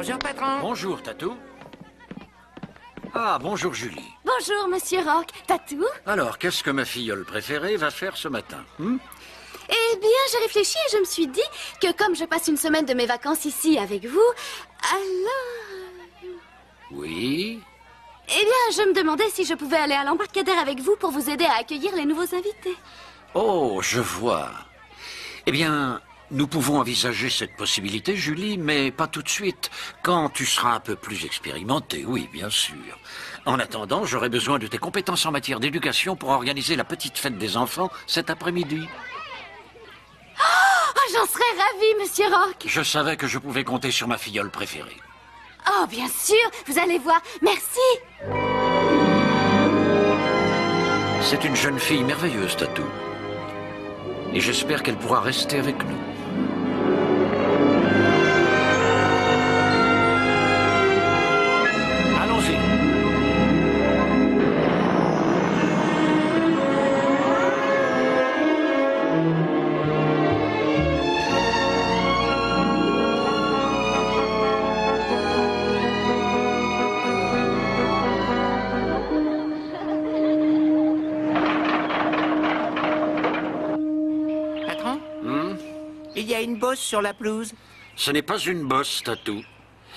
Bonjour, patron. Bonjour, Tatou. Ah, bonjour, Julie. Bonjour, Monsieur Rock. Tatou? Alors, qu'est-ce que ma filleule préférée va faire ce matin? Eh bien, j'ai réfléchi et je me suis dit que comme je passe une semaine de mes vacances ici avec vous, alors... Oui? Eh bien, je me demandais si je pouvais aller à l'embarcadère avec vous pour vous aider à accueillir les nouveaux invités. Oh, je vois. Eh bien, nous pouvons envisager cette possibilité, Julie, mais pas tout de suite. Quand tu seras un peu plus expérimentée, oui, bien sûr. En attendant, j'aurai besoin de tes compétences en matière d'éducation pour organiser la petite fête des enfants cet après-midi. Oh, j'en serais ravie, Monsieur Rock. Je savais que je pouvais compter sur ma filleule préférée. Oh, bien sûr, vous allez voir. Merci. C'est une jeune fille merveilleuse, Tatou. Et j'espère qu'elle pourra rester avec nous. Allons-y. Patron, il y a une bosse sur la pelouse. Ce n'est pas une bosse, Tatou.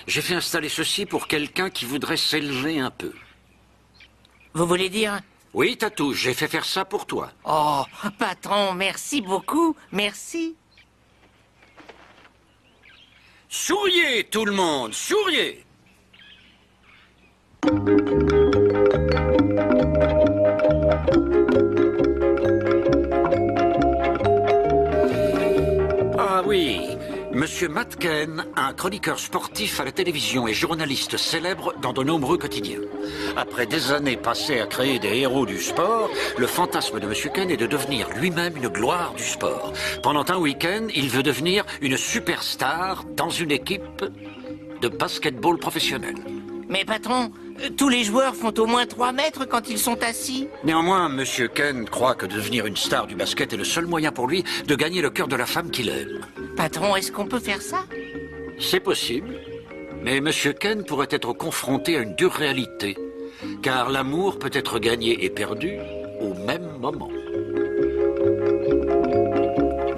J'ai fait installer ceci pour quelqu'un qui voudrait s'élever un peu. Vous voulez dire... Oui, Tatou, j'ai fait faire ça pour toi. Oh, patron, merci beaucoup. Merci. Souriez, tout le monde, souriez! Ah oui, Monsieur Matken, un chroniqueur sportif à la télévision et journaliste célèbre dans de nombreux quotidiens. Après des années passées à créer des héros du sport, le fantasme de Monsieur Ken est de devenir lui-même une gloire du sport. Pendant un week-end, il veut devenir une superstar dans une équipe de basketball professionnel. Mais patron, tous les joueurs font au moins 3 mètres quand ils sont assis. Néanmoins, Monsieur Ken croit que devenir une star du basket est le seul moyen pour lui de gagner le cœur de la femme qu'il aime. Patron, est-ce qu'on peut faire ça? C'est possible, mais Monsieur Ken pourrait être confronté à une dure réalité, car l'amour peut être gagné et perdu au même moment.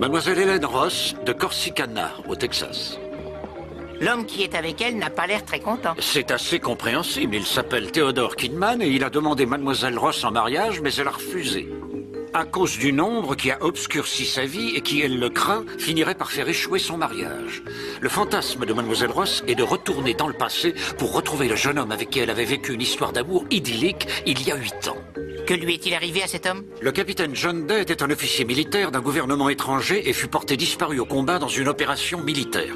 Mademoiselle Hélène Ross de Corsicana, au Texas. L'homme qui est avec elle n'a pas l'air très content. C'est assez compréhensible. Il s'appelle Theodore Kidman et il a demandé Mademoiselle Ross en mariage, mais elle a refusé. À cause du nombre qui a obscurci sa vie et qui, elle le craint, finirait par faire échouer son mariage. Le fantasme de Mademoiselle Ross est de retourner dans le passé pour retrouver le jeune homme avec qui elle avait vécu une histoire d'amour idyllique il y a 8 ans. Que lui est-il arrivé à cet homme? Le capitaine John Day était un officier militaire d'un gouvernement étranger et fut porté disparu au combat dans une opération militaire.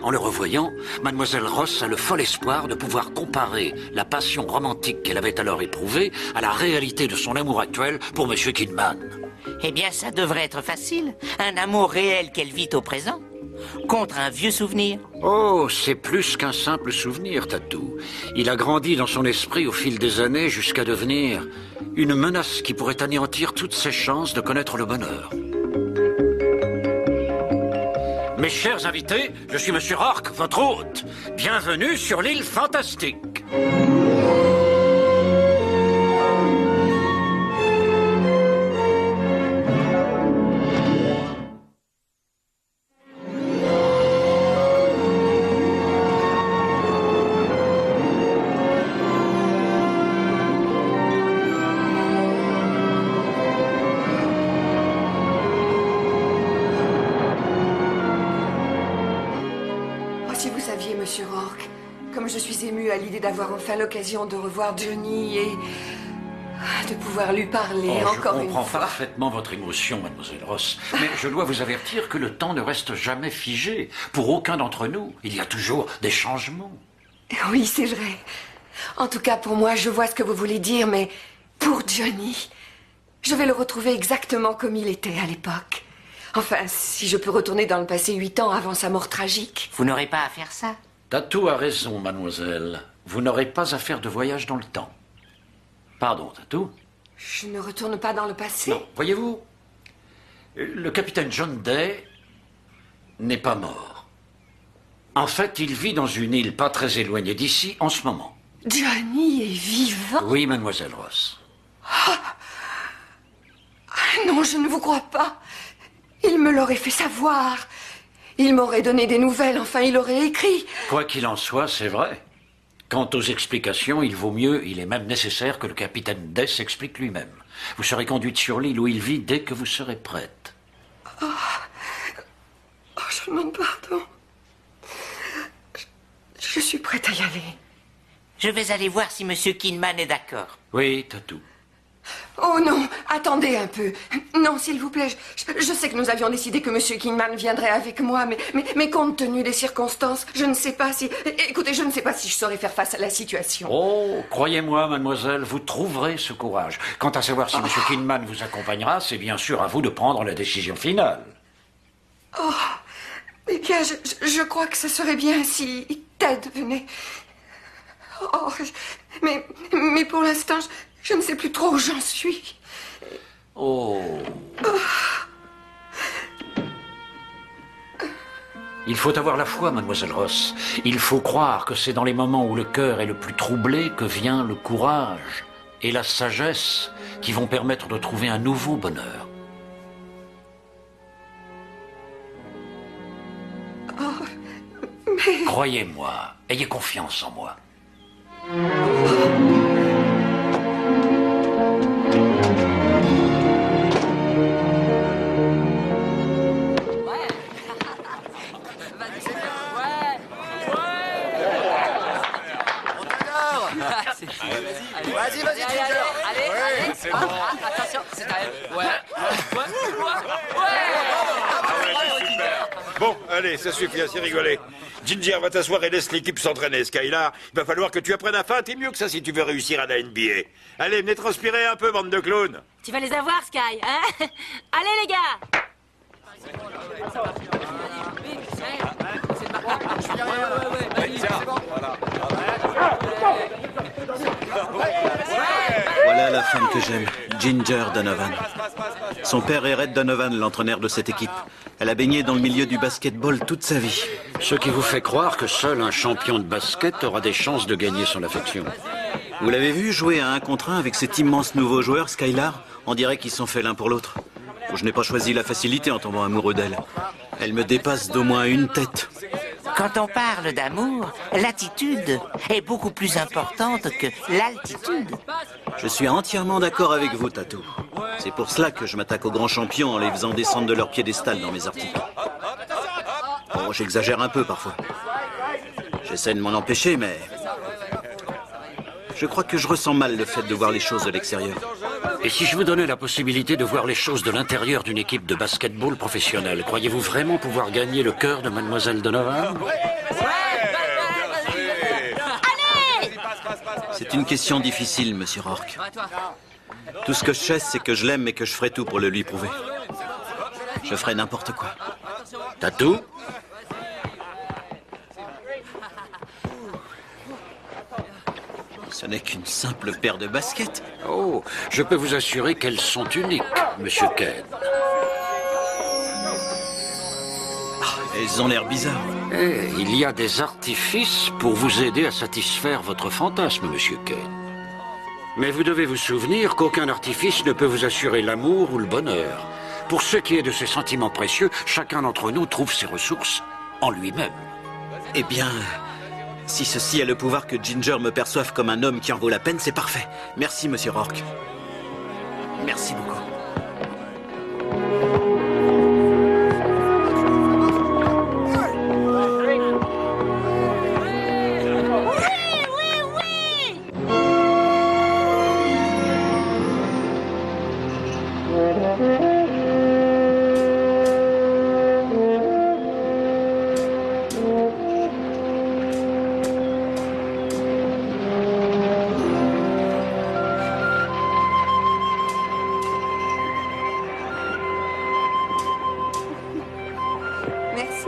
En le revoyant, Mademoiselle Ross a le fol espoir de pouvoir comparer la passion romantique qu'elle avait alors éprouvée à la réalité de son amour actuel pour Monsieur Kidman. Eh bien, ça devrait être facile. Un amour réel qu'elle vit au présent, contre un vieux souvenir. Oh, c'est plus qu'un simple souvenir, Tatou. Il a grandi dans son esprit au fil des années jusqu'à devenir une menace qui pourrait anéantir toutes ses chances de connaître le bonheur. Mes chers invités, je suis Monsieur Rourke, votre hôte. Bienvenue sur l'île fantastique. Si vous saviez, Monsieur Rourke, comme je suis émue à l'idée d'avoir enfin l'occasion de revoir Johnny et de pouvoir lui parler encore une Je comprends fois. parfaitement votre émotion, Mademoiselle Ross. Mais je dois vous avertir que le temps ne reste jamais figé. Pour aucun d'entre nous, il y a toujours des changements. Oui, c'est vrai. En tout cas, pour moi, je vois ce que vous voulez dire, mais pour Johnny, je vais le retrouver exactement comme il était à l'époque. Enfin, si je peux retourner dans le passé 8 ans avant sa mort tragique. Vous n'aurez pas à faire ça. Tatou a raison, mademoiselle. Vous n'aurez pas à faire de voyage dans le temps. Pardon, Tatou? Je ne retourne pas dans le passé? Non, voyez-vous, le capitaine John Day n'est pas mort. En fait, il vit dans une île pas très éloignée d'ici en ce moment. Johnny est vivant? Oui, mademoiselle Ross. Ah, non, je ne vous crois pas. Il me l'aurait fait savoir. Il m'aurait donné des nouvelles, enfin, il aurait écrit. Quoi qu'il en soit, c'est vrai. Quant aux explications, il vaut mieux, il est même nécessaire que le capitaine Day s'explique lui-même. Vous serez conduite sur l'île où il vit dès que vous serez prête. Oh, je demande pardon. Je suis prête à y aller. Je vais aller voir si Monsieur Kinman est d'accord. Oui, Tatou. Oh non, attendez un peu. Non, s'il vous plaît, je sais que nous avions décidé que Monsieur Kinman viendrait avec moi, mais compte tenu des circonstances, je ne sais pas si... Écoutez, je ne sais pas si je saurais faire face à la situation. Oh, croyez-moi, mademoiselle, vous trouverez ce courage. Quant à savoir si Monsieur Kinman vous accompagnera, c'est bien sûr à vous de prendre la décision finale. Oh, eh bien, je crois que ce serait bien si Ted venait. Oh, mais pour l'instant, je ne sais plus trop où j'en suis. Oh. Il faut avoir la foi, mademoiselle Ross. Il faut croire que c'est dans les moments où le cœur est le plus troublé que vient le courage et la sagesse qui vont permettre de trouver un nouveau bonheur. Oh, mais... Croyez-moi, ayez confiance en moi. Vas-y, Ginger. Allez, c'est bon. Attention, c'est à elle. Ouais. Bon, allez, ça suffit, assez rigolé. Ginger, va t'asseoir et laisse l'équipe s'entraîner. Skylar, il va falloir que tu apprennes à feinter mieux que ça si tu veux réussir à la NBA. Allez, venez transpirer un peu, bande de clowns. Tu vas les avoir, Sky, hein? Allez, les gars! Voilà la femme que j'aime, Ginger Donovan. Son père est Red Donovan, l'entraîneur de cette équipe. Elle a baigné dans le milieu du basketball toute sa vie. Ce qui vous fait croire que seul un champion de basket aura des chances de gagner son affection. Vous l'avez vu jouer à 1 contre 1 avec cet immense nouveau joueur, Skylar? On dirait qu'ils sont faits l'un pour l'autre. Je n'ai pas choisi la facilité en tombant amoureux d'elle. Elle me dépasse d'au moins une tête. Quand on parle d'amour, l'attitude est beaucoup plus importante que l'altitude. Je suis entièrement d'accord avec vous, Tatou. C'est pour cela que je m'attaque aux grands champions en les faisant descendre de leur piédestal dans mes articles. Bon, j'exagère un peu parfois. J'essaie de m'en empêcher, mais... je crois que je ressens mal le fait de voir les choses de l'extérieur. Et si je vous donnais la possibilité de voir les choses de l'intérieur d'une équipe de basketball professionnelle, croyez-vous vraiment pouvoir gagner le cœur de mademoiselle Donovan? C'est une question difficile, monsieur Rourke. Tout ce que je sais, c'est que je l'aime et que je ferai tout pour le lui prouver. Je ferai n'importe quoi. Tatou? Ce n'est qu'une simple paire de baskets. Oh, je peux vous assurer qu'elles sont uniques, monsieur Ken. Elles ont l'air bizarres. Eh, il y a des artifices pour vous aider à satisfaire votre fantasme, monsieur Ken. Mais vous devez vous souvenir qu'aucun artifice ne peut vous assurer l'amour ou le bonheur. Pour ce qui est de ces sentiments précieux, chacun d'entre nous trouve ses ressources en lui-même. Eh bien, si ceci a le pouvoir que Ginger me perçoive comme un homme qui en vaut la peine, c'est parfait. Merci, monsieur Rourke. Merci beaucoup.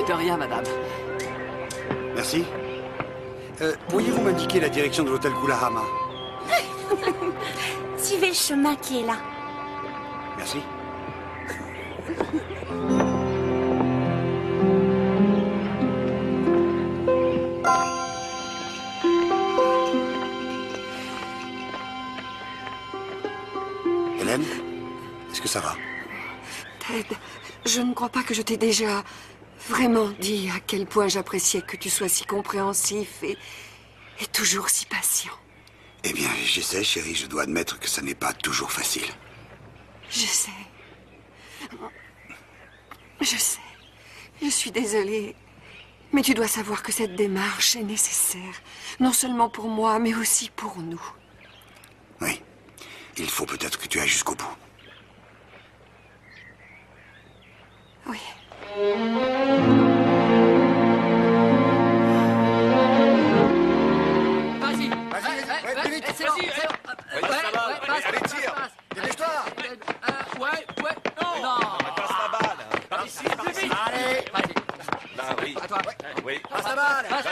De rien, madame. Merci. Pourriez-vous m'indiquer la direction de l'hôtel Kulahama? Suivez le chemin qui est là. Merci. ça va? Ted, je ne crois pas que je t'ai déjà vraiment dit à quel point j'appréciais que tu sois si compréhensif et toujours si patient. Eh bien, j'essaie, chérie. Je dois admettre que ça n'est pas toujours facile. Je sais. Je sais. Je suis désolée. Mais tu dois savoir que cette démarche est nécessaire. Non seulement pour moi, mais aussi pour nous. Oui. Il faut peut-être que tu ailles jusqu'au bout. Oui. Vas-y. Vas-y, vite. C'est bon. Allez, tire. Dépêche-toi. Ouais. Non. Passe la balle. Ici. Allez. Vas-y. Bah oui. À toi. Oui. Passe la balle. Passe.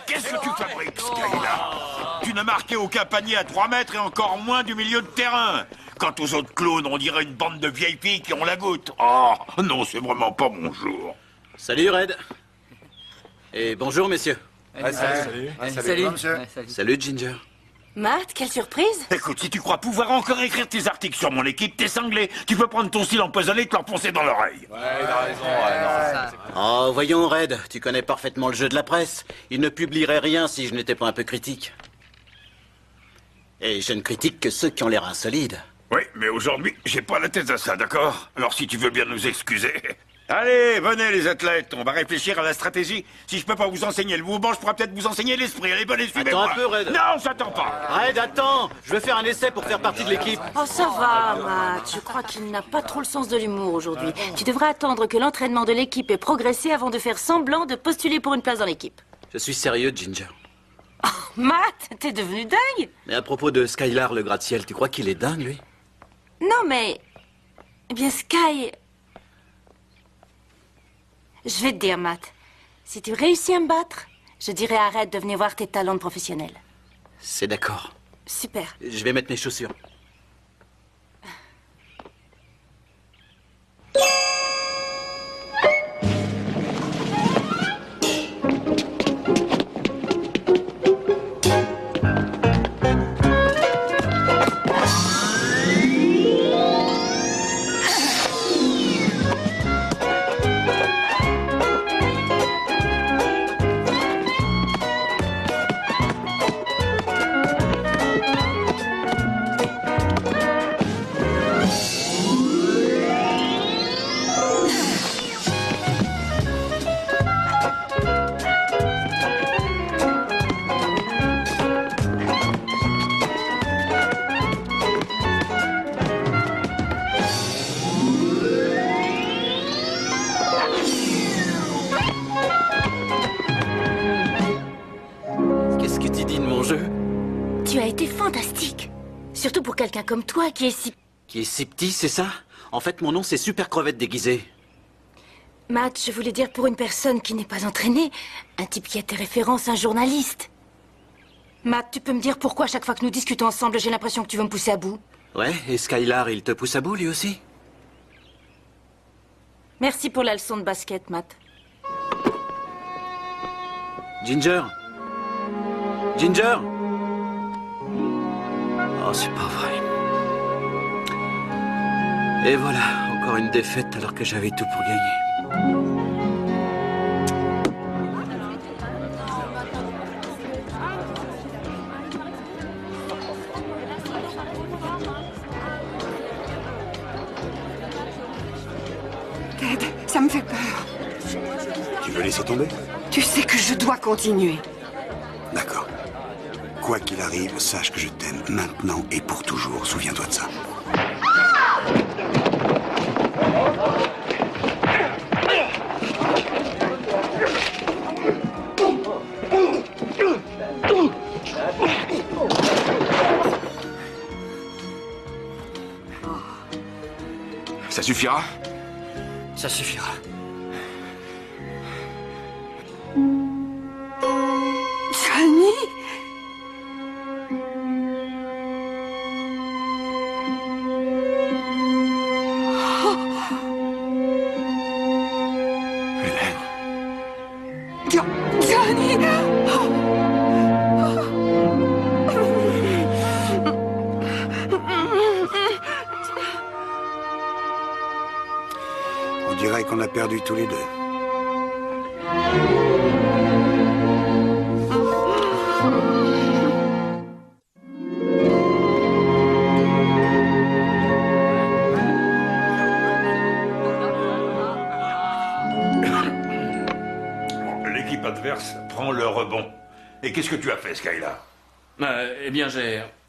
Qu'est-ce que tu fabriques, Skylar? Tu n'as marqué aucun panier à 3 mètres et encore moins du milieu de terrain. Quant aux autres clowns, on dirait une bande de vieilles filles qui ont la goutte. Oh, non, c'est vraiment pas mon jour. Salut, Red. Et bonjour, messieurs. Salut. monsieur. Salut, Ginger. Matt, quelle surprise! Écoute, si tu crois pouvoir encore écrire tes articles sur mon équipe, t'es cinglé. Tu peux prendre ton style empoisonné et te l'enfoncer dans l'oreille. Oh, voyons, Red, tu connais parfaitement le jeu de la presse. Il ne publierait rien si je n'étais pas un peu critique. Et je ne critique que ceux qui ont l'air insolides. Oui, mais aujourd'hui, j'ai pas la tête à ça, d'accord? Alors si tu veux bien nous excuser... Allez, venez les athlètes, on va réfléchir à la stratégie. Si je peux pas vous enseigner le mouvement, je pourrais peut-être vous enseigner l'esprit. Allez, venez, suivez-moi. Attends un peu, Red. Non, j'attends pas. Red, attends. Je veux faire un essai pour faire partie de l'équipe. Oh, ça va, Matt. Je crois qu'il n'a pas trop le sens de l'humour aujourd'hui. Tu devrais attendre que l'entraînement de l'équipe ait progressé avant de faire semblant de postuler pour une place dans l'équipe. Je suis sérieux, Ginger. Oh, Matt, t'es devenu dingue! Mais à propos de Skylar, le gratte-ciel, tu crois qu'il est dingue, lui? Non, mais... Eh bien, Sky... Je vais te dire, Matt. Si tu réussis à me battre, je dirai arrête de venir voir tes talents de professionnel. C'est d'accord. Super. Je vais mettre mes chaussures. Qu'est-ce que tu dis de mon jeu? Tu as été fantastique. Surtout pour quelqu'un comme toi qui est si... Qui est si petit, c'est ça? En fait, mon nom, c'est Super Crevette déguisée. Matt, je voulais dire pour une personne qui n'est pas entraînée, un type qui a tes références, un journaliste. Matt, tu peux me dire pourquoi chaque fois que nous discutons ensemble, j'ai l'impression que tu veux me pousser à bout? Ouais, et Skylar, il te pousse à bout, lui aussi? Merci pour la leçon de basket, Matt. Ginger? Ginger? Oh, c'est pas vrai. Et voilà, encore une défaite alors que j'avais tout pour gagner. Ted, ça me fait peur. Tu veux laisser tomber? Tu sais que je dois continuer. D'accord. Quoi qu'il arrive, sache que je t'aime maintenant et pour toujours. Souviens-toi de ça. Ça suffira? Ça suffira. Johnny? Johnny! On dirait qu'on a perdu tous les deux. L'équipe adverse prend le rebond. Et qu'est-ce que tu as fait, Skylar? Eh bien,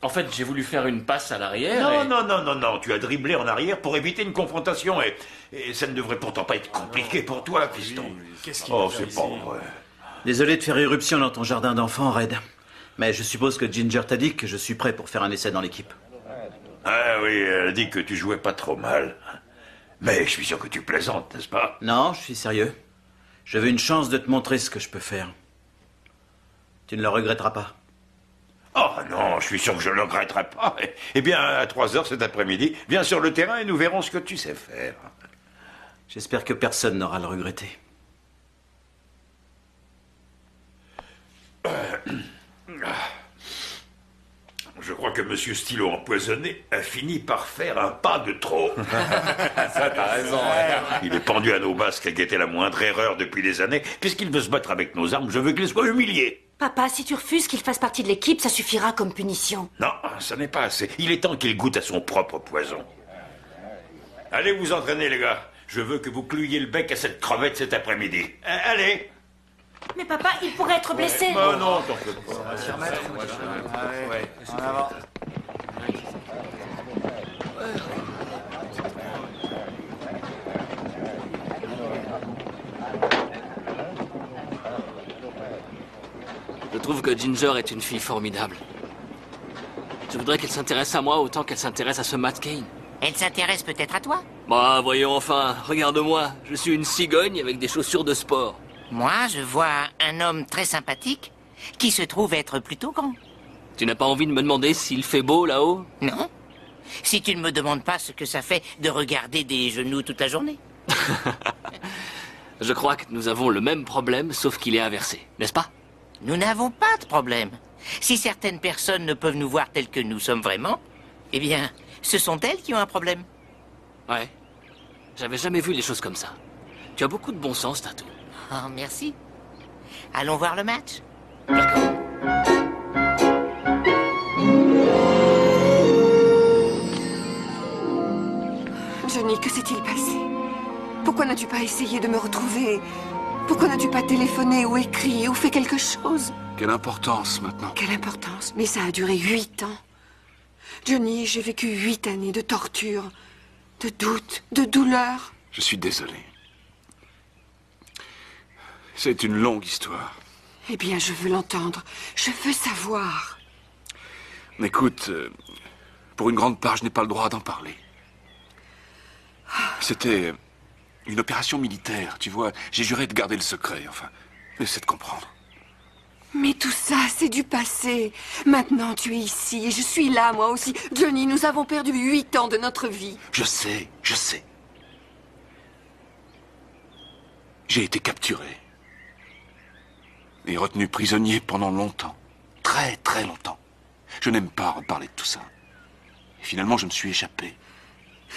En fait, j'ai voulu faire une passe à l'arrière. Non, tu as dribblé en arrière pour éviter une confrontation et ça ne devrait pourtant pas être compliqué pour toi, fiston. Oh, c'est pas vrai. Désolé de faire irruption dans ton jardin d'enfants, Red. Mais je suppose que Ginger t'a dit que je suis prêt pour faire un essai dans l'équipe. Ah oui, elle a dit que tu jouais pas trop mal. Mais je suis sûr que tu plaisantes, n'est-ce pas? Non, je suis sérieux. Je veux une chance de te montrer ce que je peux faire. Tu ne le regretteras pas. Oh non, je suis sûr que je ne le regretterai pas. Eh bien, à 3h cet après-midi, viens sur le terrain et nous verrons ce que tu sais faire. J'espère que personne n'aura à le regretter. Je crois que Monsieur Stylo Empoisonné a fini par faire un pas de trop. Ça, t'as raison. Ouais. Il est pendu à nos basques à guetter la moindre erreur depuis des années. Puisqu'il veut se battre avec nos armes, je veux qu'il soit humilié. Papa, si tu refuses qu'il fasse partie de l'équipe, ça suffira comme punition. Non, ça n'est pas assez. Il est temps qu'il goûte à son propre poison. Allez vous entraîner, les gars. Je veux que vous clouiez le bec à cette crevette cet après-midi. Allez. Mais papa, il pourrait être blessé. Oh non, t'en fais pas. On va s'y remettre. Ouais. En avant. Je trouve que Ginger est une fille formidable. Je voudrais qu'elle s'intéresse à moi autant qu'elle s'intéresse à ce Matt Kane. Elle s'intéresse peut-être à toi? Bah, voyons enfin, regarde-moi. Je suis une cigogne avec des chaussures de sport. Moi, je vois un homme très sympathique qui se trouve être plutôt grand. Tu n'as pas envie de me demander s'il fait beau là-haut? Non. Si tu ne me demandes pas ce que ça fait de regarder des genoux toute la journée. Je crois que nous avons le même problème, sauf qu'il est inversé, n'est-ce pas? Nous n'avons pas de problème. Si certaines personnes ne peuvent nous voir tels que nous sommes vraiment, eh bien, ce sont elles qui ont un problème. Ouais. J'avais jamais vu les choses comme ça. Tu as beaucoup de bon sens, Tatou. Oh, merci. Allons voir le match. D'accord. Johnny, que s'est-il passé? Pourquoi n'as-tu pas essayé de me retrouver? Pourquoi n'as-tu pas téléphoné ou écrit ou fait quelque chose? Quelle importance maintenant? Quelle importance? Mais ça a duré 8 ans. Johnny, j'ai vécu 8 années de torture, de doute, de douleur. Je suis désolé. C'est une longue histoire. Eh bien, je veux l'entendre. Je veux savoir. Écoute, pour une grande part, je n'ai pas le droit d'en parler. C'était une opération militaire, tu vois. J'ai juré de garder le secret, enfin. Essaie de comprendre. Mais tout ça, c'est du passé. Maintenant, tu es ici et je suis là, moi aussi. Johnny, nous avons perdu 8 ans de notre vie. Je sais. J'ai été capturé. Et retenu prisonnier pendant longtemps. Très, très longtemps. Je n'aime pas reparler de tout ça. Et finalement, je me suis échappé.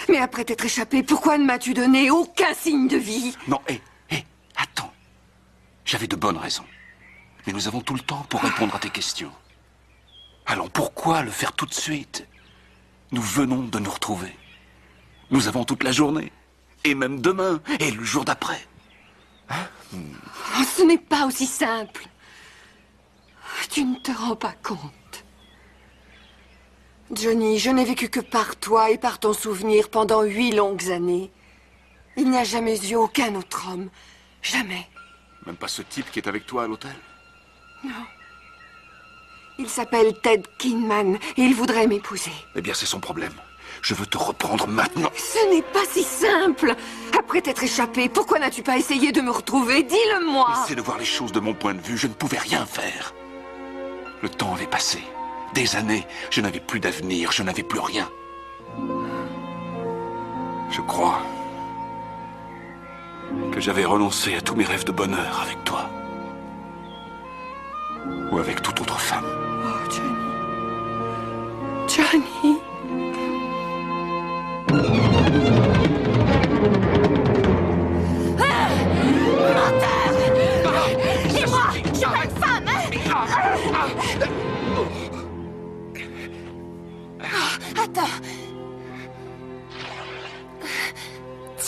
Mais après t'être échappé, pourquoi ne m'as-tu donné aucun signe de vie? Non, attends. J'avais de bonnes raisons. Mais nous avons tout le temps pour répondre à tes questions. Alors pourquoi le faire tout de suite? Nous venons de nous retrouver. Nous avons toute la journée. Et même demain. Et le jour d'après. Oh, ce n'est pas aussi simple. Tu ne te rends pas compte. Johnny, je n'ai vécu que par toi et par ton souvenir pendant 8 longues années. Il n'y a jamais eu aucun autre homme. Jamais. Même pas ce type qui est avec toi à l'hôtel? Non. Il s'appelle Ted Kingman et il voudrait m'épouser. Eh bien, c'est son problème. Je veux te reprendre maintenant. Ce n'est pas si simple. Après t'être échappé, pourquoi n'as-tu pas essayé de me retrouver? Dis-le-moi. Essaie de voir les choses de mon point de vue. Je ne pouvais rien faire. Le temps avait passé. Des années, je n'avais plus d'avenir, je n'avais plus rien. Je crois que j'avais renoncé à tous mes rêves de bonheur avec toi. Ou avec toute autre femme. Oh, Johnny. Johnny.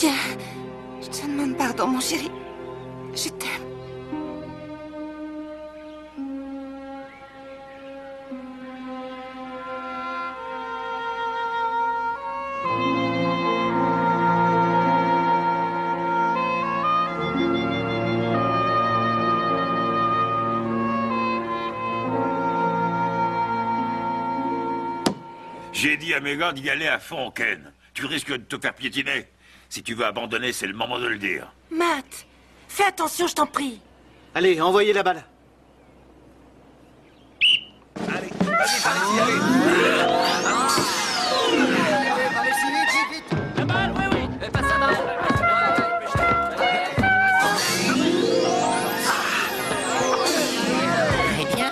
Tiens, je te demande pardon, mon chéri. Je t'aime. J'ai dit à mes gars d'y aller à fond, Ken. Tu risques de te faire piétiner. Si tu veux abandonner, c'est le moment de le dire. Matt, fais attention, je t'en prie. Allez, envoyez la balle. Très bien.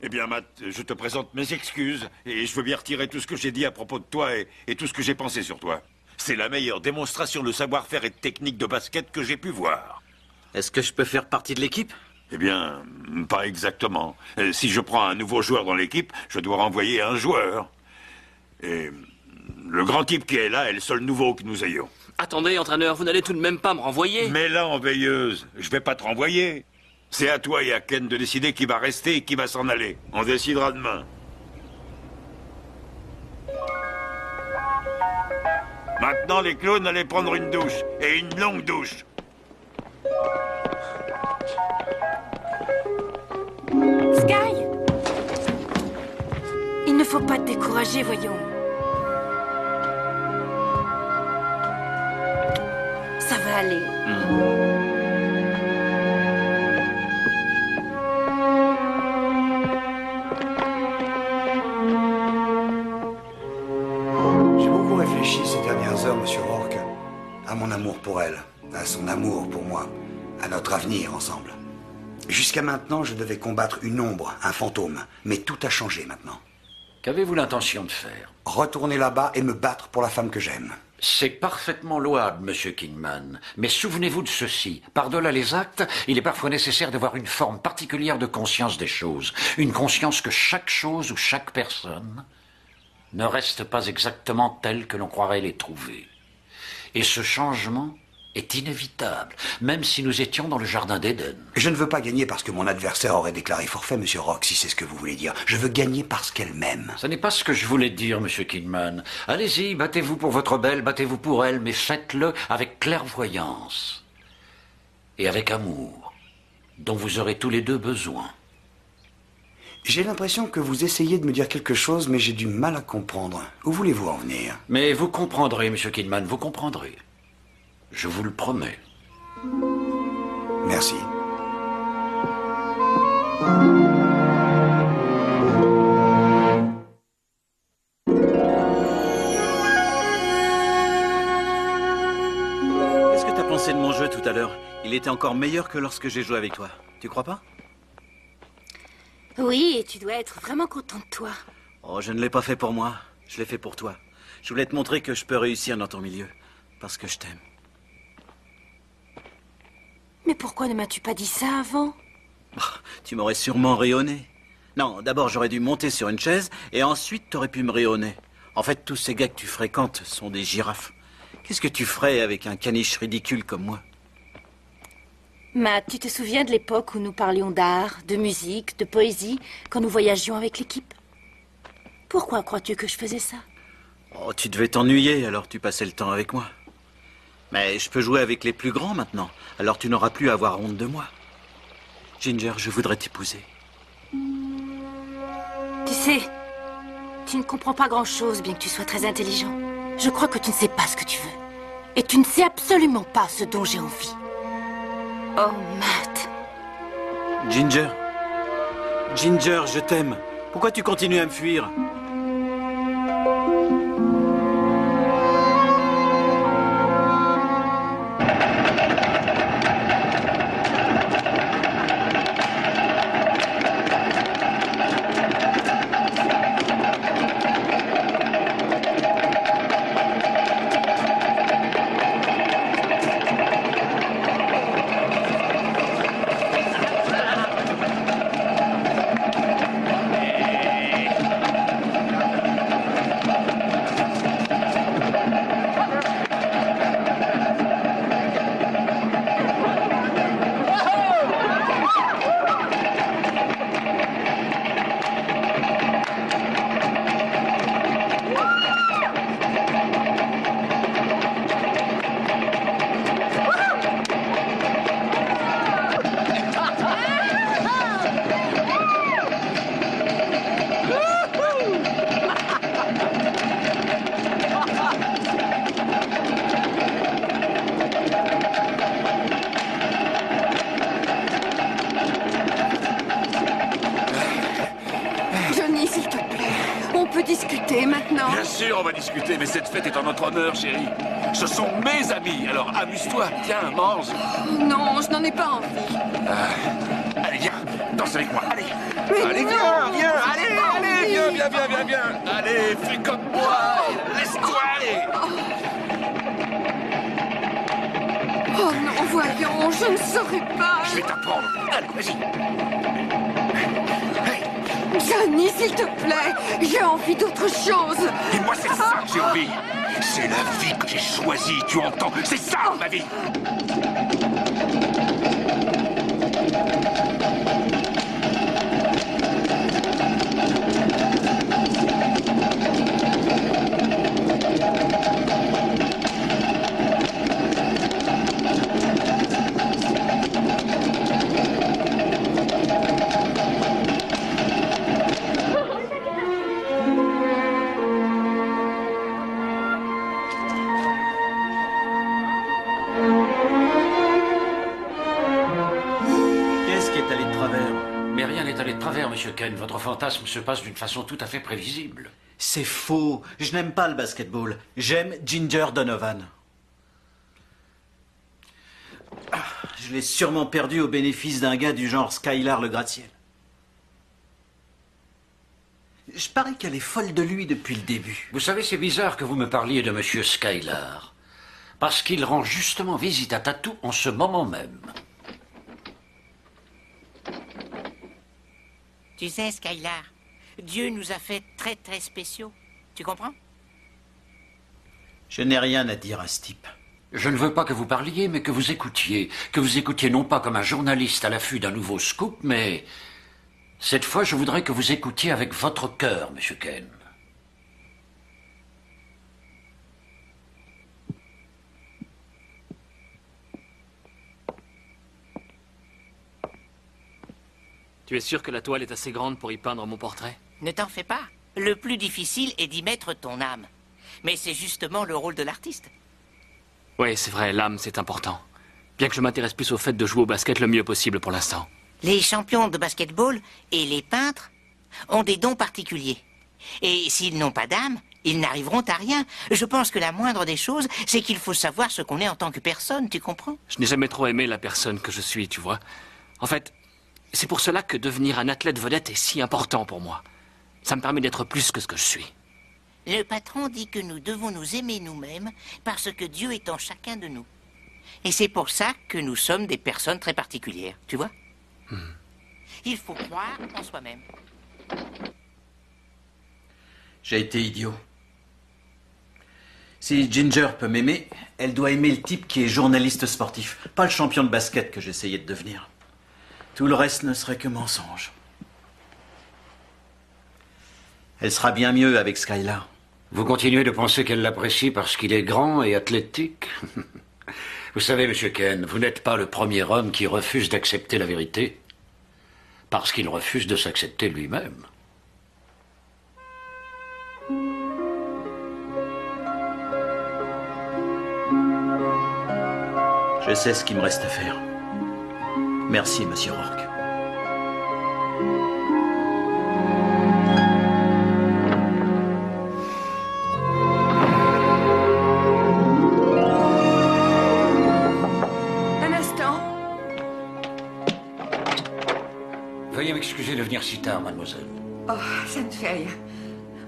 Eh bien, Matt, je te présente mes excuses et je veux bien retirer tout ce que j'ai dit à propos de toi et tout ce que j'ai pensé sur toi. C'est la meilleure démonstration de savoir-faire et de technique de basket que j'ai pu voir. Est-ce que je peux faire partie de l'équipe? Eh bien, pas exactement. Si je prends un nouveau joueur dans l'équipe, je dois renvoyer un joueur. Et le grand type qui est là est le seul nouveau que nous ayons. Attendez, entraîneur, vous n'allez tout de même pas me renvoyer? Mais là, en veilleuse, je vais pas te renvoyer. C'est à toi et à Ken de décider qui va rester et qui va s'en aller. On décidera demain. Maintenant, les clowns allaient prendre une douche. Et une longue douche. Sky! Il ne faut pas te décourager, voyons. Ça va aller. J'ai beaucoup réfléchi ces dernières heures, Monsieur Rourke, à mon amour pour elle, à son amour pour moi, à notre avenir ensemble. Jusqu'à maintenant, je devais combattre une ombre, un fantôme, mais tout a changé maintenant. Qu'avez-vous l'intention de faire? Retourner là-bas et me battre pour la femme que j'aime. C'est parfaitement louable, Monsieur Kingman. Mais souvenez-vous de ceci. Par-delà les actes, il est parfois nécessaire d'avoir une forme particulière de conscience des choses. Une conscience que chaque chose ou chaque personne ne reste pas exactement telle que l'on croirait les trouver. Et ce changement est inévitable, même si nous étions dans le jardin d'Éden. Je ne veux pas gagner parce que mon adversaire aurait déclaré forfait, Monsieur Rourke, si c'est ce que vous voulez dire. Je veux gagner parce qu'elle m'aime. Ce n'est pas ce que je voulais dire, Monsieur Kingman. Allez-y, battez-vous pour votre belle, battez-vous pour elle, mais faites-le avec clairvoyance et avec amour, dont vous aurez tous les deux besoin. J'ai l'impression que vous essayez de me dire quelque chose, mais j'ai du mal à comprendre. Où voulez-vous en venir? Mais vous comprendrez, Monsieur Kingman, vous comprendrez. Je vous le promets. Merci. Qu'est-ce que t'as pensé de mon jeu tout à l'heure? Il était encore meilleur que lorsque j'ai joué avec toi. Tu crois pas? Oui, et tu dois être vraiment content de toi. Oh, je ne l'ai pas fait pour moi. Je l'ai fait pour toi. Je voulais te montrer que je peux réussir dans ton milieu. Parce que je t'aime. Mais pourquoi ne m'as-tu pas dit ça avant? Oh, tu m'aurais sûrement rayonné. Non, d'abord j'aurais dû monter sur une chaise et ensuite t'aurais pu me rayonner. En fait, tous ces gars que tu fréquentes sont des girafes. Qu'est-ce que tu ferais avec un caniche ridicule comme moi? Matt, tu te souviens de l'époque où nous parlions d'art, de musique, de poésie, quand nous voyagions avec l'équipe? Pourquoi crois-tu que je faisais ça? Oh, tu devais t'ennuyer, alors tu passais le temps avec moi. Mais je peux jouer avec les plus grands maintenant, alors tu n'auras plus à avoir honte de moi. Ginger, je voudrais t'épouser. Tu sais, tu ne comprends pas grand-chose, bien que tu sois très intelligent. Je crois que tu ne sais pas ce que tu veux. Et tu ne sais absolument pas ce dont j'ai envie. Oh, Matt. Ginger. Ginger, je t'aime. Pourquoi tu continues à me fuir? Johnny, s'il te plaît, on peut discuter maintenant. Bien sûr, on va discuter, mais cette fête est en notre honneur, chérie. Ce sont mes amis, alors amuse-toi. Tiens, mange. Non, je n'en ai pas envie. Allez, viens, danse avec moi, allez. Mais Allez, non, viens, allez, pas allez, envie. viens. Allez, fais comme moi. Laisse-toi aller. Oh non, voyons, je ne saurais pas. Je vais t'apprendre. Allez, vas-y. Johnny, s'il te plaît, j'ai envie d'autre chose. Et moi, c'est ça que j'ai envie. C'est la vie que j'ai choisie, tu entends? C'est ça, ma vie. Qu'est-ce qui est allé de travers? Mais rien n'est allé de travers, Monsieur Ken. Votre fantasme se passe d'une façon tout à fait prévisible. C'est faux. Je n'aime pas le basketball. J'aime Ginger Donovan. Je l'ai sûrement perdu au bénéfice d'un gars du genre Skylar le gratte-ciel. Je parie qu'elle est folle de lui depuis le début. Vous savez, c'est bizarre que vous me parliez de Monsieur Skylar. Parce qu'il rend justement visite à Tatou en ce moment même. Tu sais, Skylar, Dieu nous a fait très très spéciaux. Tu comprends? Je n'ai rien à dire à ce type. Je ne veux pas que vous parliez, mais que vous écoutiez. Que vous écoutiez non pas comme un journaliste à l'affût d'un nouveau scoop, mais... Cette fois, je voudrais que vous écoutiez avec votre cœur, Monsieur Ken. Tu es sûr que la toile est assez grande pour y peindre mon portrait? Ne t'en fais pas. Le plus difficile est d'y mettre ton âme. Mais c'est justement le rôle de l'artiste. Oui, c'est vrai, l'âme, c'est important. Bien que je m'intéresse plus au fait de jouer au basket le mieux possible pour l'instant. Les champions de basketball et les peintres ont des dons particuliers. Et s'ils n'ont pas d'âme, ils n'arriveront à rien. Je pense que la moindre des choses, c'est qu'il faut savoir ce qu'on est en tant que personne, tu comprends? Je n'ai jamais trop aimé la personne que je suis, tu vois. En fait, c'est pour cela que devenir un athlète vedette est si important pour moi. Ça me permet d'être plus que ce que je suis. Le patron dit que nous devons nous aimer nous-mêmes parce que Dieu est en chacun de nous. Et c'est pour ça que nous sommes des personnes très particulières, tu vois? Il faut croire en soi-même. J'ai été idiot. Si Ginger peut m'aimer, elle doit aimer le type qui est journaliste sportif, pas le champion de basket que j'essayais de devenir. Tout le reste ne serait que mensonge. Elle sera bien mieux avec Skylar. Vous continuez de penser qu'elle l'apprécie parce qu'il est grand et athlétique? Vous savez, Monsieur Ken, vous n'êtes pas le premier homme qui refuse d'accepter la vérité. Parce qu'il refuse de s'accepter lui-même. Je sais ce qu'il me reste à faire. Merci, monsieur Rourke. Un instant. Veuillez m'excuser de venir si tard, mademoiselle. Oh, ça ne fait rien.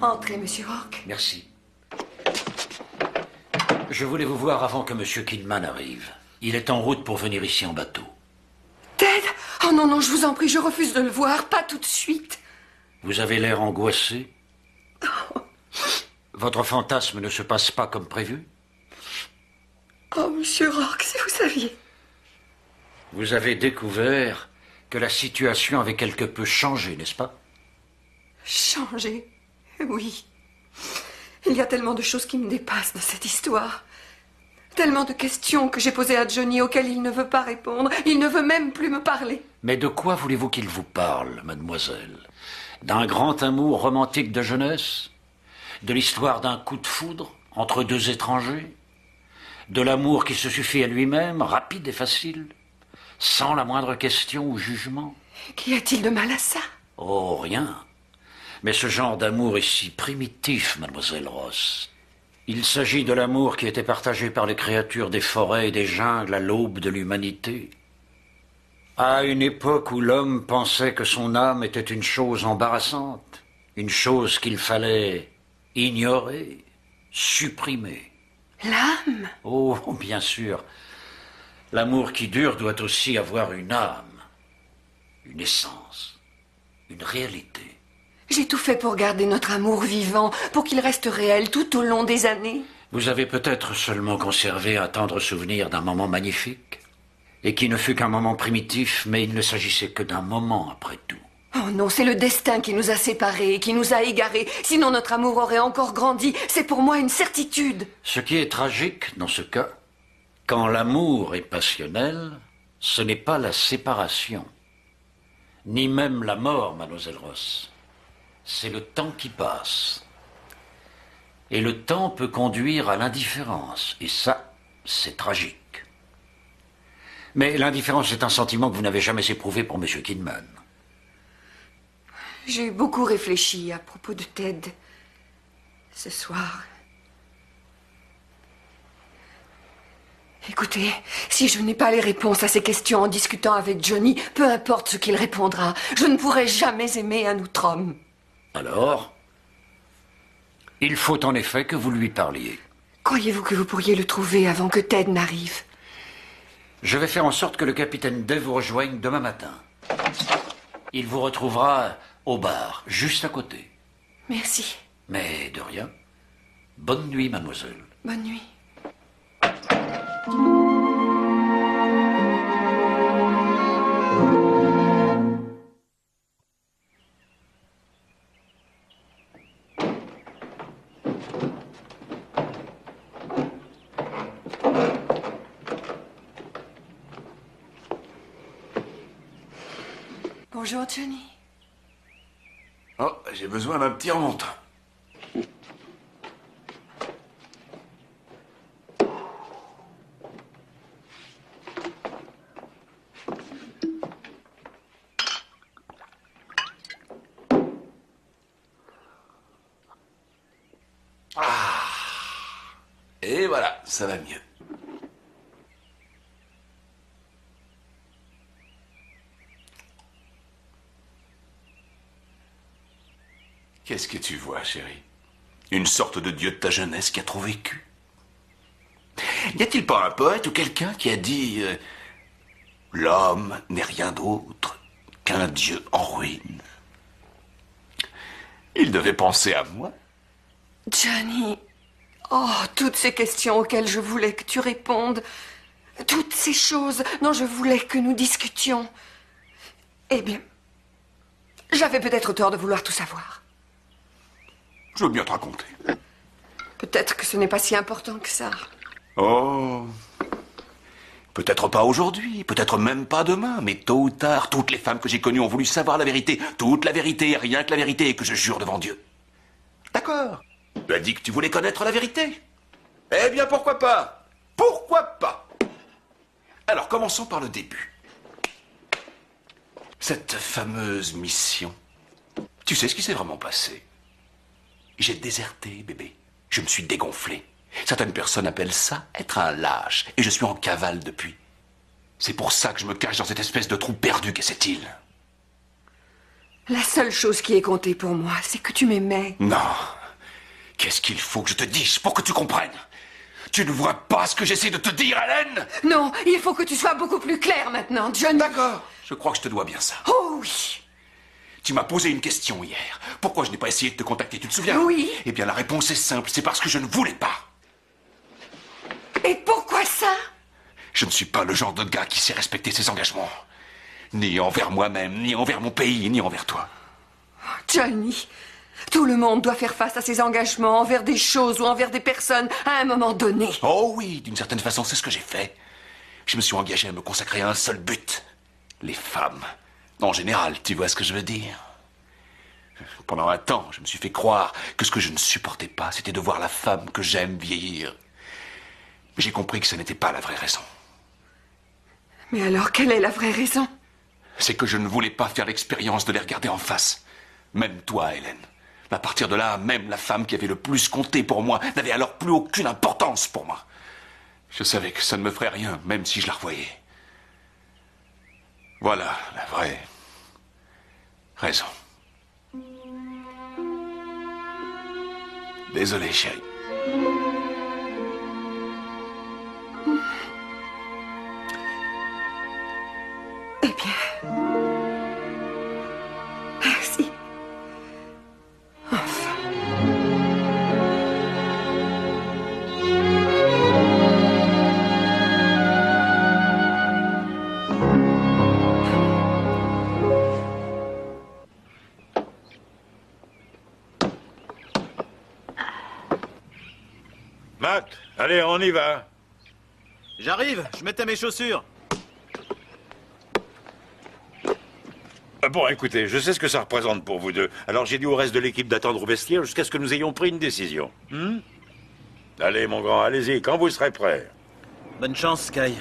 Entrez, monsieur Rourke. Merci. Je voulais vous voir avant que monsieur Kidman arrive. Il est en route pour venir ici en bateau. Ted! Oh non, non, je vous en prie, je refuse de le voir, pas tout de suite. Vous avez l'air angoissé. Votre fantasme ne se passe pas comme prévu? Oh, monsieur Rourke, si vous saviez. Vous avez découvert que la situation avait quelque peu changé, n'est-ce pas? Changé? Oui. Il y a tellement de choses qui me dépassent dans cette histoire. Tellement de questions que j'ai posées à Johnny auxquelles il ne veut pas répondre. Il ne veut même plus me parler. Mais de quoi voulez-vous qu'il vous parle, mademoiselle? D'un grand amour romantique de jeunesse? De l'histoire d'un coup de foudre entre deux étrangers? De l'amour qui se suffit à lui-même, rapide et facile, sans la moindre question ou jugement? Qu'y a-t-il de mal à ça? Oh, rien. Mais ce genre d'amour est si primitif, mademoiselle Ross. Il s'agit de l'amour qui était partagé par les créatures des forêts et des jungles à l'aube de l'humanité. À une époque où l'homme pensait que son âme était une chose embarrassante, une chose qu'il fallait ignorer, supprimer. L'âme? Oh, bien sûr. L'amour qui dure doit aussi avoir une âme, une essence, une réalité. J'ai tout fait pour garder notre amour vivant, pour qu'il reste réel tout au long des années. Vous avez peut-être seulement conservé un tendre souvenir d'un moment magnifique, et qui ne fut qu'un moment primitif, mais il ne s'agissait que d'un moment après tout. Oh non, c'est le destin qui nous a séparés et qui nous a égarés. Sinon notre amour aurait encore grandi. C'est pour moi une certitude. Ce qui est tragique dans ce cas, quand l'amour est passionnel, ce n'est pas la séparation, ni même la mort, mademoiselle Ross. C'est le temps qui passe. Et le temps peut conduire à l'indifférence. Et ça, c'est tragique. Mais l'indifférence est un sentiment que vous n'avez jamais éprouvé pour M. Kidman. J'ai beaucoup réfléchi à propos de Ted ce soir. Écoutez, si je n'ai pas les réponses à ces questions en discutant avec Johnny, peu importe ce qu'il répondra, je ne pourrai jamais aimer un autre homme. Alors, il faut en effet que vous lui parliez. Croyez-vous que vous pourriez le trouver avant que Ted n'arrive? Je vais faire en sorte que le capitaine Day vous rejoigne demain matin. Il vous retrouvera au bar, juste à côté. Merci. Mais de rien. Bonne nuit, mademoiselle. Bonne nuit. Bonjour, Johnny. Oh, j'ai besoin d'un petit remontant. Ah. Et voilà, ça va mieux. Qu'est-ce que tu vois, chérie? Une sorte de dieu de ta jeunesse qui a trop vécu? Y a-t-il pas un poète ou quelqu'un qui a dit l'homme n'est rien d'autre qu'un dieu en ruine? Il devait penser à moi. Johnny, oh, toutes ces questions auxquelles je voulais que tu répondes, toutes ces choses dont je voulais que nous discutions. Eh bien, j'avais peut-être tort de vouloir tout savoir. Je veux bien te raconter. Peut-être que ce n'est pas si important que ça. Oh, Peut-être pas aujourd'hui, peut-être même pas demain, mais tôt ou tard, toutes les femmes que j'ai connues ont voulu savoir la vérité. Toute la vérité, rien que la vérité, et que je jure devant Dieu. D'accord. Tu as dit que tu voulais connaître la vérité. Eh bien, pourquoi pas? Pourquoi pas? Alors, commençons par le début. Cette fameuse mission. Tu sais ce qui s'est vraiment passé? J'ai déserté, bébé. Je me suis dégonflé. Certaines personnes appellent ça être un lâche. Et je suis en cavale depuis. C'est pour ça que je me cache dans cette espèce de trou perdu qu'est cette île. La seule chose qui est comptée pour moi, c'est que tu m'aimais. Non. Qu'est-ce qu'il faut que je te dise pour que tu comprennes? Tu ne vois pas ce que j'essaie de te dire, Hélène? Non, il faut que tu sois beaucoup plus clair maintenant, John. D'accord. Je crois que je te dois bien ça. Oh oui. Tu m'as posé une question hier. Pourquoi je n'ai pas essayé de te contacter, tu te souviens? Oui. Eh bien, la réponse est simple. C'est parce que je ne voulais pas. Et pourquoi ça? Je ne suis pas le genre de gars qui sait respecter ses engagements. Ni envers moi-même, ni envers mon pays, ni envers toi. Johnny, tout le monde doit faire face à ses engagements envers des choses ou envers des personnes à un moment donné. Oh oui, d'une certaine façon, c'est ce que j'ai fait. Je me suis engagé à me consacrer à un seul but. Les femmes. En général, tu vois ce que je veux dire. Pendant un temps, je me suis fait croire que ce que je ne supportais pas, c'était de voir la femme que j'aime vieillir. Mais j'ai compris que ce n'était pas la vraie raison. Mais alors, quelle est la vraie raison? C'est que je ne voulais pas faire l'expérience de les regarder en face. Même toi, Hélène. À partir de là, même la femme qui avait le plus compté pour moi n'avait alors plus aucune importance pour moi. Je savais que ça ne me ferait rien, même si je la revoyais. Voilà la vraie raison. Désolé, chérie. Eh bien... Merci. Enfin... Matt, allez, on y va. J'arrive, je mettais mes chaussures. Bon, écoutez, je sais ce que ça représente pour vous deux. Alors j'ai dit au reste de l'équipe d'attendre au vestiaire jusqu'à ce que nous ayons pris une décision. Allez, mon grand, allez-y, quand vous serez prêt. Bonne chance, Sky.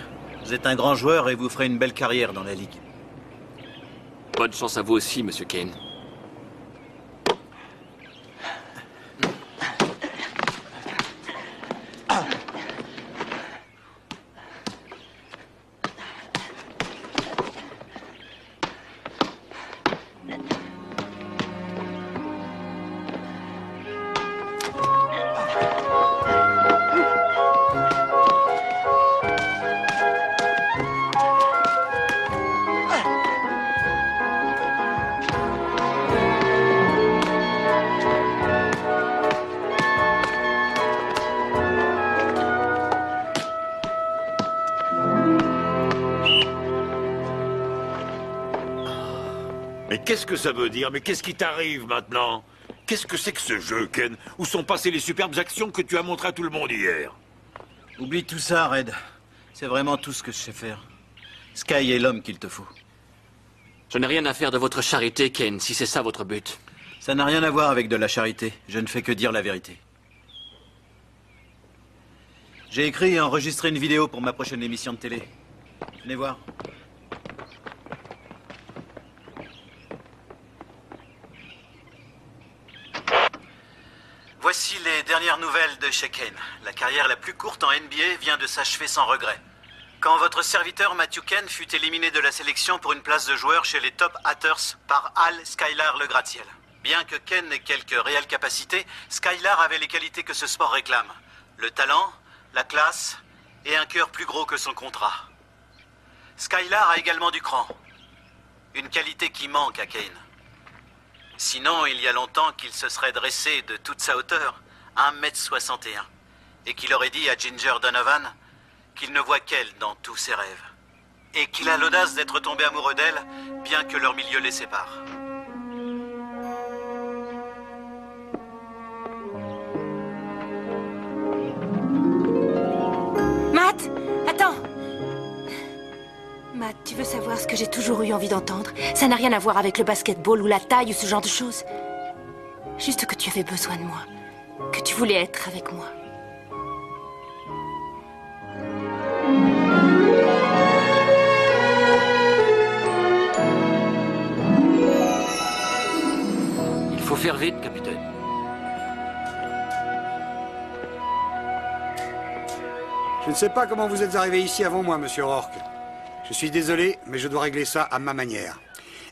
Vous êtes un grand joueur et vous ferez une belle carrière dans la Ligue. Bonne chance à vous aussi, Monsieur Kane. Mais qu'est-ce que ça veut dire? Mais qu'est-ce qui t'arrive maintenant? Qu'est-ce que c'est que ce jeu, Ken? Où sont passées les superbes actions que tu as montrées à tout le monde hier? Oublie tout ça, Red. C'est vraiment tout ce que je sais faire. Sky est l'homme qu'il te faut. Je n'ai rien à faire de votre charité, Kane, si c'est ça votre but. Ça n'a rien à voir avec de la charité. Je ne fais que dire la vérité. J'ai écrit et enregistré une vidéo pour ma prochaine émission de télé. Venez voir. Voici les dernières nouvelles de Shea Kane. La carrière la plus courte en NBA vient de s'achever sans regret. Quand votre serviteur Matthew Kane fut éliminé de la sélection pour une place de joueur chez les Top Hatters par Al Skylar le gratte-ciel. Bien que Kane ait quelques réelles capacités, Skylar avait les qualités que ce sport réclame. Le talent, la classe et un cœur plus gros que son contrat. Skylar a également du cran. Une qualité qui manque à Kane. Sinon, il y a longtemps qu'il se serait dressé de toute sa hauteur, 1m61, et qu'il aurait dit à Ginger Donovan qu'il ne voit qu'elle dans tous ses rêves. Et qu'il a l'audace d'être tombé amoureux d'elle, bien que leur milieu les sépare. Matt, attends. Tu veux savoir ce que j'ai toujours eu envie d'entendre? Ça n'a rien à voir avec le basketball ou la taille ou ce genre de choses. Juste que tu avais besoin de moi. Que tu voulais être avec moi. Il faut faire vite, capitaine. Je ne sais pas comment vous êtes arrivé ici avant moi, monsieur Rourke. Je suis désolé, mais je dois régler ça à ma manière.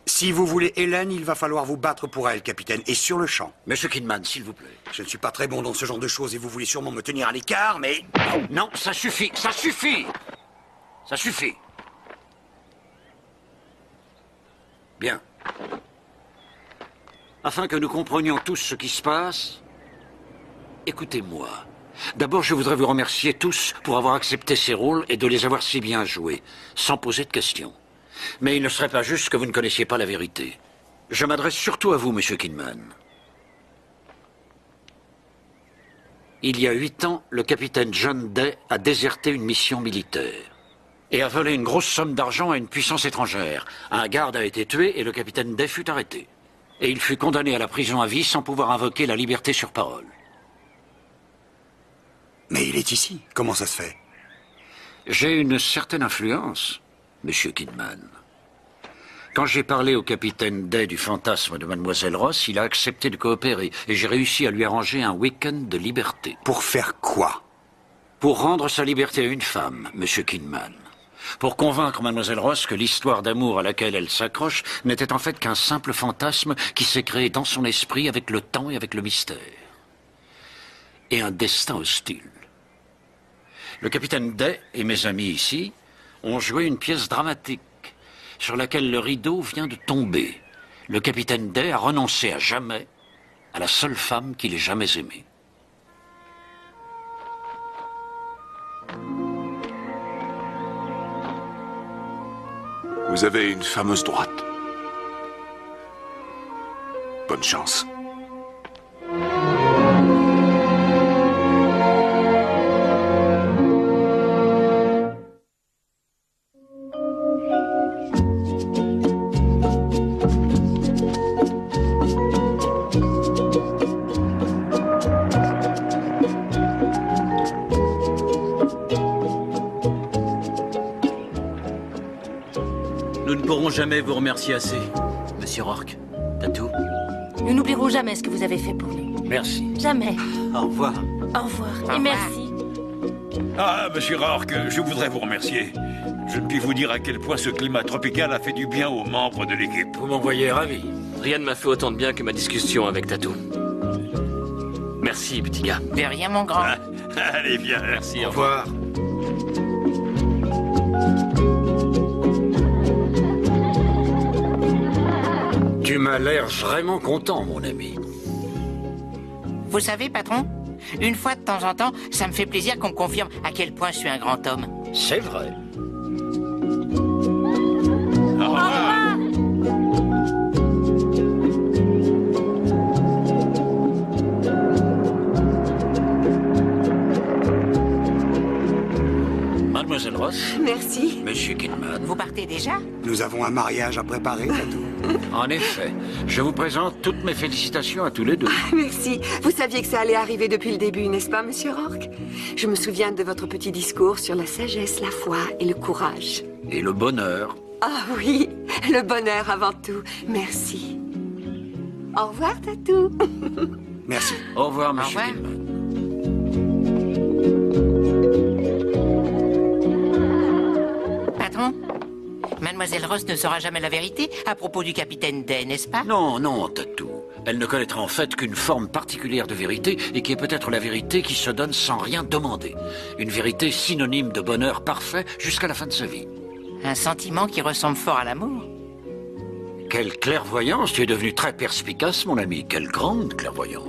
Si vous voulez Hélène, il va falloir vous battre pour elle, capitaine, et sur le champ. Monsieur Kidman, s'il vous plaît. Je ne suis pas très bon dans ce genre de choses et vous voulez sûrement me tenir à l'écart, mais... Non, ça suffit, ça suffit! Ça suffit. Bien. Afin que nous comprenions tous ce qui se passe, écoutez-moi. D'abord, je voudrais vous remercier tous pour avoir accepté ces rôles et de les avoir si bien joués, sans poser de questions. Mais il ne serait pas juste que vous ne connaissiez pas la vérité. Je m'adresse surtout à vous, monsieur Kidman. Il y a 8 ans, le capitaine John Day a déserté une mission militaire et a volé une grosse somme d'argent à une puissance étrangère. Un garde a été tué et le capitaine Day fut arrêté. Et il fut condamné à la prison à vie sans pouvoir invoquer la liberté sur parole. Mais il est ici. Comment ça se fait? J'ai une certaine influence, monsieur Kidman. Quand j'ai parlé au capitaine Day du fantasme de Mademoiselle Ross, il a accepté de coopérer et j'ai réussi à lui arranger un week-end de liberté. Pour faire quoi? Pour rendre sa liberté à une femme, monsieur Kidman. Pour convaincre Mademoiselle Ross que l'histoire d'amour à laquelle elle s'accroche n'était en fait qu'un simple fantasme qui s'est créé dans son esprit avec le temps et avec le mystère. Et un destin hostile. Le capitaine Day et mes amis ici ont joué une pièce dramatique sur laquelle le rideau vient de tomber. Le capitaine Day a renoncé à jamais à la seule femme qu'il ait jamais aimée. Vous avez une fameuse droite. Bonne chance. Nous ne pourrons jamais vous remercier assez, monsieur Rourke. Tatou. Nous n'oublierons jamais ce que vous avez fait pour nous. Merci. Jamais. Au revoir. Au revoir. Et merci. Ah, monsieur Rourke, je voudrais vous remercier. Je ne puis vous dire à quel point ce climat tropical a fait du bien aux membres de l'équipe. Vous m'envoyez ravi. Rien ne m'a fait autant de bien que ma discussion avec Tatou. Merci, petit gars. De rien, mon grand. Allez, viens. Merci, Au revoir. Tu m'as l'air vraiment content, mon ami. Vous savez, patron, une fois de temps en temps, ça me fait plaisir qu'on me confirme à quel point je suis un grand homme. C'est vrai. Au revoir. Mademoiselle Ross. Merci. Monsieur Kidman. Vous partez déjà? Nous avons un mariage à préparer, Tatou. En effet, je vous présente toutes mes félicitations à tous les deux. Merci. Vous saviez que ça allait arriver depuis le début, n'est-ce pas, monsieur Rourke? Je me souviens de votre petit discours sur la sagesse, la foi et le courage. Et le bonheur. Ah oui, le bonheur avant tout. Merci. Au revoir, Tatou. Merci. Au revoir, monsieur revoir. Kidman. Patron, Mademoiselle Ross ne saura jamais la vérité à propos du capitaine Day, n'est-ce pas? Non, non, Tatou. Elle ne connaîtra en fait qu'une forme particulière de vérité et qui est peut-être la vérité qui se donne sans rien demander. Une vérité synonyme de bonheur parfait jusqu'à la fin de sa vie. Un sentiment qui ressemble fort à l'amour. Quelle clairvoyance! Tu es devenu très perspicace, mon ami. Quelle grande clairvoyance!